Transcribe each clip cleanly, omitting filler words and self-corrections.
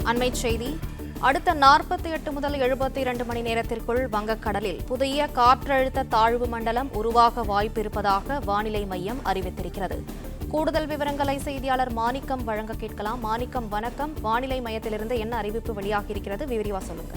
அண்மைச் செய்தி. அடுத்த 48 முதல் 72 மணி நேரத்திற்குள் வங்கக்கடலில் புதிய காற்றழுத்த தாழ்வு மண்டலம் உருவாக வாய்ப்பு இருப்பதாக வானிலை மையம் அறிவித்திருக்கிறது. கூடுதல் விவரங்களை செய்தியாளர் மாணிக்கம் வழங்க கேட்கலாம். மாணிக்கம், வணக்கம். வானிலை மையத்திலிருந்து என்ன அறிவிப்பு வெளியாகியிருக்கிறது, விரிவா சொல்லுங்க.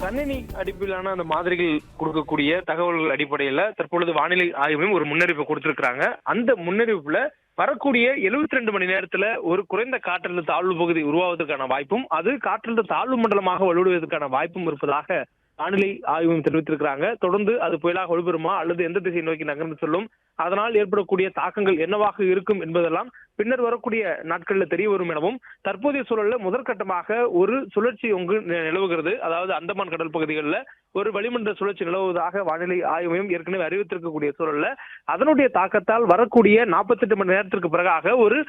கணினி அடிப்படையிலான அந்த மாதிரிகள் கொடுக்கக்கூடிய தகவல்கள் அடிப்படையில தற்பொழுது வானிலை ஆய்வையும் ஒரு முன்னறிவிப்பு கொடுத்திருக்கிறாங்க. அந்த முன்னறிவிப்புல வரக்கூடிய 72 மணி நேரத்துல ஒரு குறைந்த காற்றழுத்த தாழ்வு பகுதி உருவாவதற்கான வாய்ப்பும் அது காற்றழுத்த தாழ்வு மண்டலமாக வலுவதற்கான வாய்ப்பும் இருப்பதாக வானிலை ஆய்வும் தெரிவித்திருக்கிறாங்க. தொடர்ந்து அது புயலாக வலுப்பெறுமா அல்லது எந்த திசையை நோக்கி நகர்ந்து செல்லும், அதனால் ஏற்படக்கூடிய தாக்கங்கள் என்னவாக இருக்கும் என்பதெல்லாம் பின்னர் வரக்கூடிய நாட்களில் தெரிய வரும் எனவும், தற்போதைய சூழல்ல முதற்கட்டமாக ஒரு சுழற்சி நிலவுகிறது. அதாவது அந்தமான் கடல் பகுதிகளில் ஒரு வளிமண்டல சுழற்சி நிலவுவதாக வானிலை ஆய்வு மையம் ஏற்கனவே அறிவித்திருக்கக்கூடிய சூழல்ல அதனுடைய தாக்கத்தால் வரக்கூடிய 48 மணி நேரத்திற்கு பிறகாக ஒரு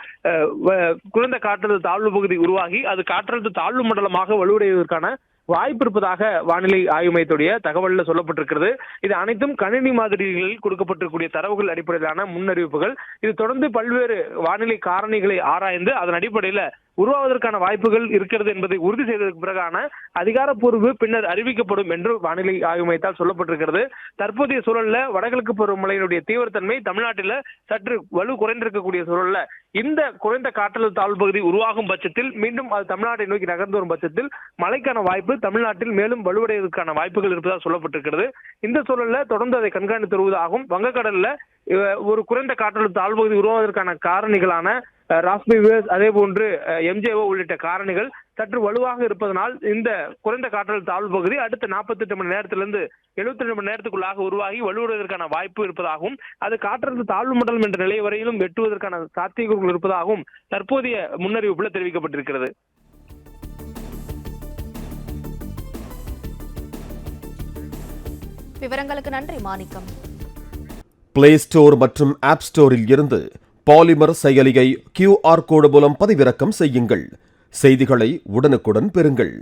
குறைந்த காற்றழுத்த தாழ்வு பகுதி உருவாகி அது காற்றழுத்த தாழ்வு மண்டலமாக வலுவடைவதற்கான வாய்ப்பு இருப்பதாக வானிலை ஆய்வு மையத்துடைய தகவல்ல சொல்லப்பட்டிருக்கிறது. இது அனைத்தும் கணினி மாதிரிகளில் கொடுக்கப்பட்டிருக்கூடிய தரவுகள் அடிப்படையிலான முன்னறிவிப்புகள். இது தொடர்ந்து பல்வேறு வானிலை காரணிகளை ஆராய்ந்து அதன் அடிப்படையில உருவாவதற்கான வாய்ப்புகள் இருக்கிறது என்பதை உறுதி செய்ததற்கு பிறகான அதிகாரப்பூர்வ பின்னர் அறிவிக்கப்படும் என்று வானிலை ஆய்வு மையத்தால் சொல்லப்பட்டிருக்கிறது. தற்போதைய சூழல்ல வடகிழக்கு பருவமழையினுடைய தீவிரத்தன்மை தமிழ்நாட்டில் சற்று வலு குறைந்திருக்கக்கூடிய சூழல்ல இந்த குறைந்த காற்றழுத்த தாழ்வு பகுதி உருவாகும் பட்சத்தில் மீண்டும் அது தமிழ்நாட்டை நோக்கி நகர்ந்து வரும் பட்சத்தில் மழைக்கான வாய்ப்பு தமிழ்நாட்டில் மேலும் வலுவடைவதற்கான வாய்ப்புகள் இருப்பதாக சொல்லப்பட்டிருக்கிறது. இந்த சூழல்ல தொடர்ந்து அதை கண்காணித்து வருவதாகவும், வங்கக்கடல்ல ஒரு குறைந்த காற்றழுத்த தாழ்வு பகுதி உருவாவதற்கான காரணிகளான ராஸ்பிவேஸ் அதே போன்று எம்ஜேஓ உள்ளிட்ட காரணிகள் சற்று வலுவாக இருப்பதனால் இந்த குறைந்த காற்றழுத்த தாழ்வு பகுதி அடுத்த 48 மணி நேரத்திலிருந்து 72 மணி நேரத்துக்குள்ளாக உருவாகி வலுவடைவதற்கான வாய்ப்பு இருப்பதாகவும், அது காற்றழுத்த தாழ்வு மண்டலம் என்ற நிலை வரையிலும் எட்டுவதற்கான சாத்தியக்கூறுகள் இருப்பதாகவும் தற்போதைய முன்னறிவிப்புல தெரிவிக்கப்பட்டிருக்கிறது. விவரங்களுக்கு நன்றி மாணிக்கம். பிளே ஸ்டோர் மற்றும் ஆப் ஸ்டோரில் இருந்து பாலிமர் செயலியை QR கோடு மூலம் பதிவிறக்கம் செய்யுங்கள். செய்திகளை உடனுக்குடன் பெறுங்கள்.